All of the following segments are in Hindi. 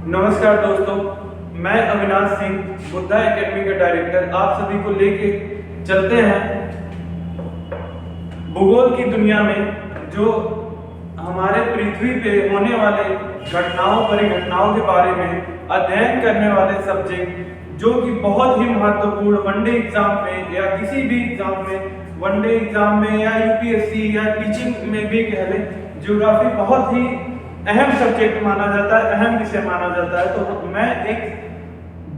नमस्कार दोस्तों, मैं अविनाश सिंह बुद्धा एकेडमी का डायरेक्टर आप सभी को लेके चलते हैं भूगोल की दुनिया में। जो हमारे पृथ्वी पे होने वाले घटनाओं परिघटनाओं के बारे में अध्ययन करने वाले सब्जेक्ट जो कि बहुत ही महत्वपूर्ण वनडे एग्जाम में या किसी भी एग्जाम में, वनडे एग्जाम में या यूपीएससी या टीचिंग में भी कह लें, ज्योग्राफी बहुत ही अहम सब्जेक्ट माना जाता है, अहम विषय माना जाता है। तो मैं एक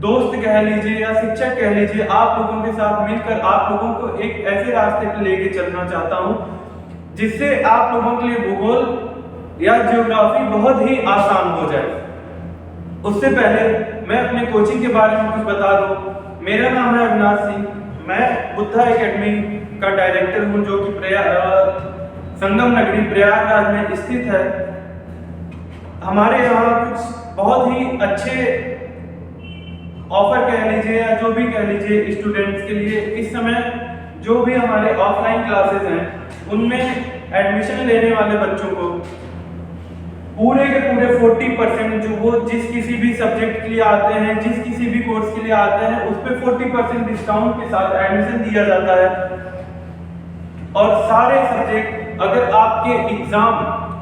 दोस्त कह लीजिए या शिक्षक कह लीजिए, आप लोगों के साथ मिलकर आप लोगों को एक ऐसे रास्ते पे लेके चलना चाहता हूं जिससे आप लोगों के लिए भूगोल या ज्योग्राफी बहुत ही आसान हो जाए। उससे पहले मैं अपने कोचिंग के बारे में कुछ बता दूं। मेरा नाम है अविनाश सिंह, मैं बुद्धा एकेडमी का डायरेक्टर हूं जो कि संगम नगरी प्रयागराज में स्थित है। हमारे यहाँ कुछ बहुत ही अच्छे ऑफर कह लीजिए या जो भी कह लीजिए स्टूडेंट्स के लिए इस समय जो भी हमारे ऑफलाइन क्लासेस हैं उनमें एडमिशन लेने वाले बच्चों को पूरे के पूरे 40% जो वो जिस किसी भी सब्जेक्ट के लिए आते हैं, जिस किसी भी कोर्स के लिए आते हैं, उस पर 40% डिस्काउंट के साथ एडमिशन दिया जाता है। और सारे सब्जेक्ट अगर आपके एग्जाम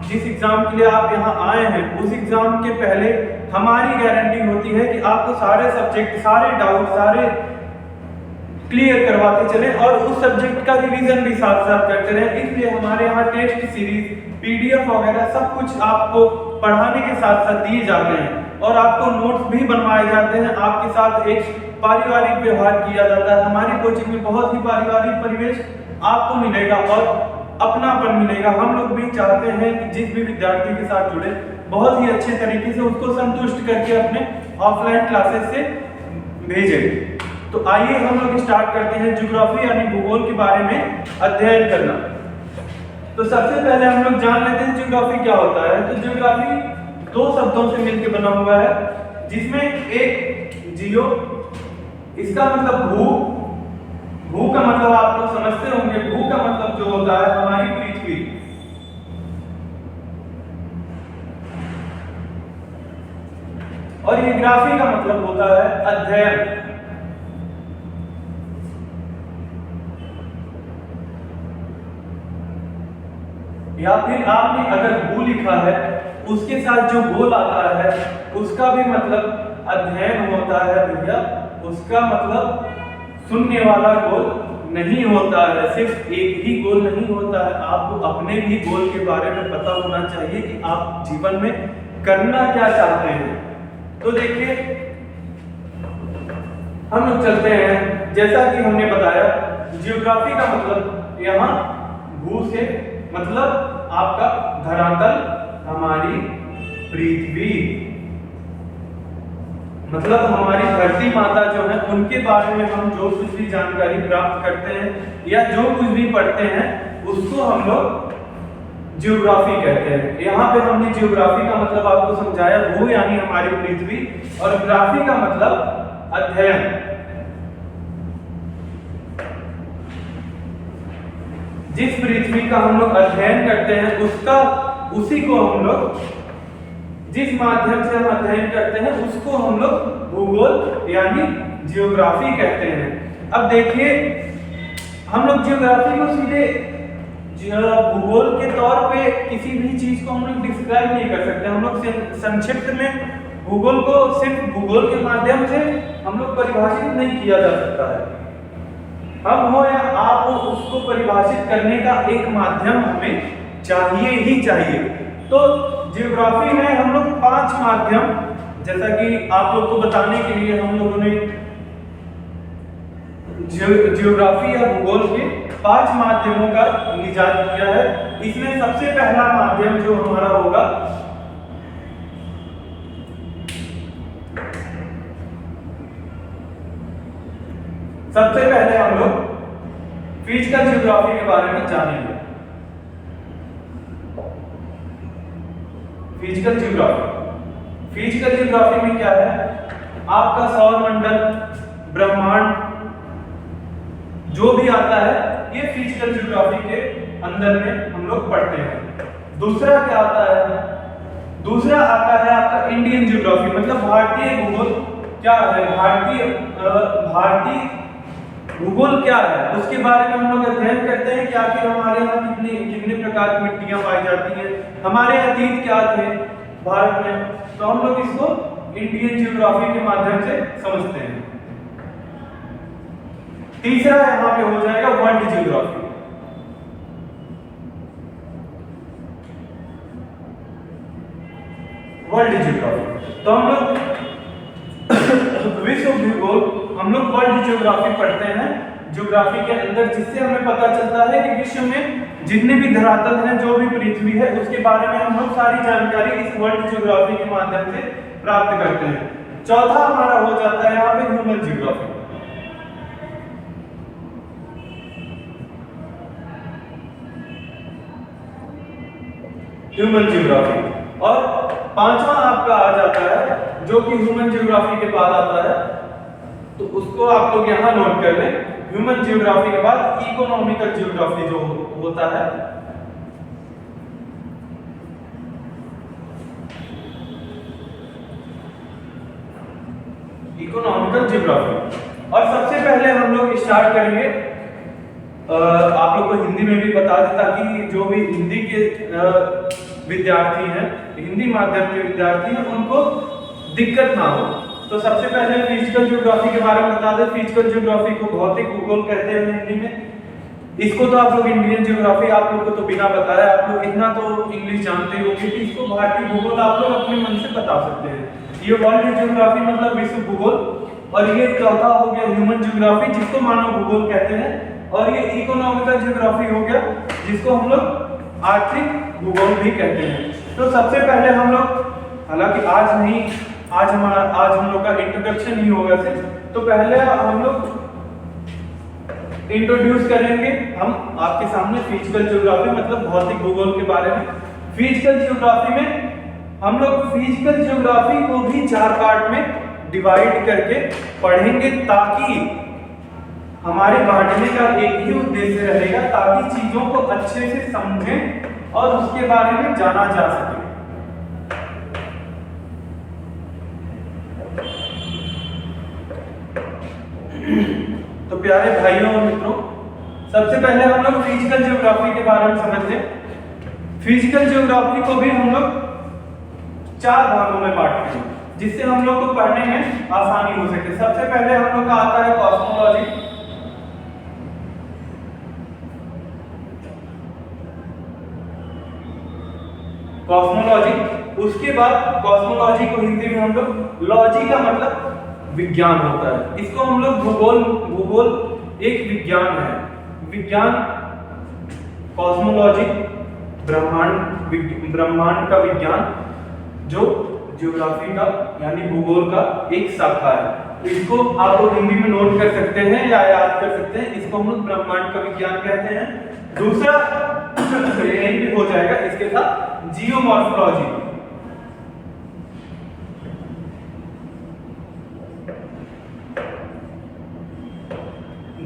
जिस एग्जाम के लिए आप यहाँ आए हैं उस एग्जाम के पहले हमारी गारंटी होती है कि आपको सारे सब्जेक्ट, सारे डाउट, सारे क्लियर करवाते चले और उस सब्जेक्ट का रिवीजन भी साथ साथ करते रहें। इसलिए हमारे यहाँ टेस्ट सीरीज, पीडीएफ वगैरह सब कुछ आपको पढ़ाने के साथ साथ दिए जाते हैं और आपको नोट्स भी बनवाए जाते हैं। आपके साथ एक पारिवारिक व्यवहार किया जाता है। हमारी कोचिंग में बहुत ही पारिवारिक परिवेश आपको मिलेगा और अपनापन मिलेगा। हम लोग भी चाहते हैं कि जिस भी विद्यार्थी के साथ जुड़े बहुत ही अच्छे तरीके से उसको संतुष्ट करके अपने ऑफलाइन क्लासेस से भेजें। तो आइए हम लोग स्टार्ट करते हैं ज्योग्राफी यानी भूगोल के बारे में अध्ययन करना। तो सबसे पहले हम लोग जान लेते हैं ज्योग्राफी क्या होता है। तो ज्योग्राफी दो शब्दों से मिलकर बना हुआ है, जिसमें एक जियो, इसका मतलब भू, भू का मतलब आप लोग समझते होंगे, भू का मतलब जो होता है हमारी पृथ्वी, और ये ग्राफी का मतलब होता है अध्ययन। या फिर आपने अगर भू लिखा है उसके साथ जो गोल आता है उसका भी मतलब अध्ययन होता है भैया। उसका मतलब शून्य वाला गोल नहीं होता है, सिर्फ एक ही गोल नहीं होता है। आपको अपने भी गोल के बारे में पता होना चाहिए कि आप जीवन में करना क्या चाहते हैं। तो देखिए हम लोग चलते हैं, जैसा कि हमने बताया ज्योग्राफी का मतलब यहाँ भू से मतलब आपका धरातल, हमारी पृथ्वी, मतलब हमारी धरती माता जो है उनके बारे में हम जो कुछ भी जानकारी प्राप्त करते हैं या जो कुछ भी पढ़ते हैं उसको हम लोग ज्योग्राफी कहते हैं। यहाँ पे हमने ज्योग्राफी का मतलब आपको समझाया, भू यानी हमारी पृथ्वी, और ग्राफी का मतलब अध्ययन। जिस पृथ्वी का हम लोग अध्ययन करते हैं उसका, उसी को हम लोग, जिस माध्यम से हम अध्ययन करते हैं उसको हम लोग भूगोल यानी ज्योग्राफी कहते हैं। अब देखिए हम लोग ज्योग्राफी को सीधे भूगोल के तौर पे किसी भी चीज को हम लोग डिस्क्राइब नहीं कर सकते। हम लोग संक्षिप्त में भूगोल को सिर्फ भूगोल के माध्यम से हम लोग परिभाषित नहीं किया जा सकता है। हम हो या आप हो, उसको परिभाषित करने का एक माध्यम हमें चाहिए ही चाहिए। तो ज्योग्राफी में हम लोग 5 माध्यम, जैसा कि आप लोग को बताने के लिए हम लोगों ने ज्योग्राफी या भूगोल के 5 माध्यमों का निजात किया है। इसमें सबसे पहला माध्यम जो हमारा होगा सबसे पहले हम लोग फिजिकल ज्योग्राफी के बारे में जानेंगे। फिजिकल ज्योग्राफी, फिजिकल ज्योग्राफी में क्या है, आपका सौर मंडल, ब्रह्मांड जो भी आता है ये फिजिकल ज्योग्राफी के अंदर में हम लोग पढ़ते हैं। दूसरा क्या आता है, दूसरा आता है आपका इंडियन ज्योग्राफी, मतलब भारतीय भूगोल क्या है, भारतीय भूगोल क्या है, उसके बारे में हम लोग अध्ययन करते हैं कि आखिर हमारे यहाँ कितने कितने प्रकार की मिट्टियां पाई जाती हैं, हमारे अतीत क्या थे भारत में, तो हम लोग इसको इंडियन ज्योग्राफी के माध्यम से समझते हैं। तीसरा यहाँ पे हो जाएगा वर्ल्ड ज्योग्राफी। वर्ल्ड ज्योग्राफी तो हम लोग विश्व भूगोल, हम लोग वर्ल्ड ज्योग्राफी पढ़ते हैं ज्योग्राफी के अंदर, जिससे हमें पता चलता है कि विश्व में जितने भी धरातल हैं, जो भी पृथ्वी है, उसके बारे में हम लोग सारी जानकारी इस वर्ल्ड ज्योग्राफी के माध्यम से प्राप्त करते हैं। चौथा हमारा हो जाता है यहाँ पे ह्यूमन ज्योग्राफी। ह्यूमन ज्योग्राफी और पांचवा आपका आ जाता है जो कि ह्यूमन ज्योग्राफी के बाद आता है, तो उसको आप लोग यहाँ नोट कर लें। ह्यूमन ज्योग्राफी के बाद इकोनॉमिकल ज्योग्राफी जो होता है, इकोनॉमिकल ज्योग्राफी। और सबसे पहले हम लोग स्टार्ट करेंगे, आप लोग को हिंदी में भी बता दें ताकि जो भी हिंदी के विद्यार्थी हैं, हिंदी माध्यम के विद्यार्थी हैं, उनको दिक्कत ना हो। तो सबसे पहले फिजिकल ज्योग्राफी के बारे में बता दें। फिजिकल ज्योग्राफी को भौतिक भूगोल कहते हैं हिंदी में। इसको तो आप लोग इंडियन ज्योग्राफी, आप लोग को तो बिना बताया, आप लोग इतना तो इंग्लिश जानते हो कि इसको भारतीय भूगोल आप लोग अपने मन से बता सकते हैं। ये वर्ल्ड ज्योग्राफी मतलब विश्व भूगोल, और ये चौथा हो गया ह्यूमन ज्योग्राफी जिसको मानव भूगोल कहते हैं, और ये इकोनॉमिकल ज्योग्राफी हो गया जिसको हम लोग आर्थिक भूगोल भी कहते हैं। तो सबसे पहले हम लोग, हालांकि आज नहीं, आज हम लोग का इंट्रोडक्शन ही होगा सिर्फ, तो पहले हम लोग इंट्रोड्यूस करेंगे हम आपके सामने फिजिकल ज्योग्राफी मतलब भौतिक भूगोल के बारे में। फिजिकल ज्योग्राफी में हम लोग फिजिकल ज्योग्राफी को भी 4 पार्ट में डिवाइड करके पढ़ेंगे, ताकि हमारे बांटने का एक ही उद्देश्य रहेगा, ताकि चीजों को अच्छे से समझें और उसके बारे में जाना जा सके। तो प्यारे भाइयों और मित्रों, सबसे पहले हम लोग फिजिकल ज्योग्राफी के बारे में समझते हैं। फिजिकल ज्योग्राफी को भी हम लोग 4 भागों में बांटते हैं, जिससे हम लोग को पढ़ने में आसानी हो सके। सबसे पहले हम लोग का आता है कॉस्मोलॉजी। कॉस्मोलॉजी, उसके बाद कॉस्मोलॉजी को हिंदी में हम लोग, लॉजी का मतलब विज्ञान होता है, इसको हम लोग भूगोल एक विज्ञान है, विज्ञान कॉस्मोलॉजी ब्रह्मांड का विज्ञान, जो ज्योग्राफी का यानी भूगोल का एक शाखा है। इसको आप लोग हिंदी में नोट कर सकते हैं या याद कर सकते हैं, इसको हम लोग ब्रह्मांड का विज्ञान कहते हैं। दूसरा यही हो जाएगा इसके साथ जियोमॉर्फोलॉजी।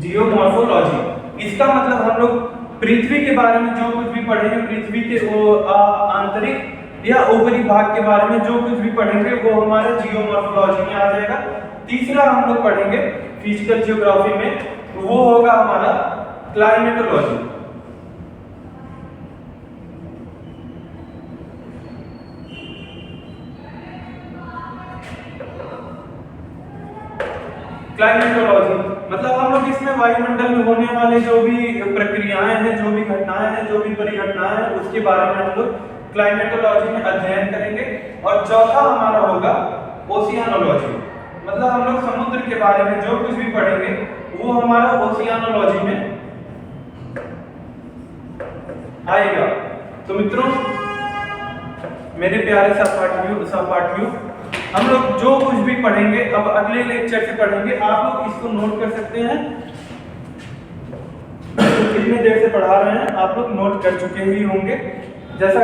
जियोमॉर्फोलॉजी इसका मतलब हम लोग पृथ्वी के बारे में जो कुछ भी पढ़ेंगे, पृथ्वी के आंतरिक या ऊपरी भाग के बारे में जो कुछ भी पढ़ेंगे वो हमारे जियोमॉर्फोलॉजी में आ जाएगा। तीसरा हम लोग पढ़ेंगे फिजिकल ज्योग्राफी में, वो होगा हमारा क्लाइमेटोलॉजी। क्लाइमेटोलॉजी मतलब हम लोग इसमें वायुमंडल में होने वाले जो भी प्रक्रियाएं हैं, जो भी घटनाएं हैं, जो भी परिघटनाएं हैं, उसके बारे में हम लोग क्लाइमेटोलॉजी में अध्ययन करेंगे। और चौथा हमारा होगा ओशियानोलॉजी, मतलब हम लोग समुद्र के बारे में जो कुछ भी पढ़ेंगे वो हमारा ओशियानोलॉजी में आएगा। तो मित्रों, मेरे प्यारे सहपाठियों, हम लोग जो कुछ भी पढ़ेंगे अब अगले लेक्चर से पढ़ेंगे, आप लोग इसको नोट कर सकते हैं। कितने देर से पढ़ा रहे हैं आप लोग नोट कर चुके ही होंगे। जैसा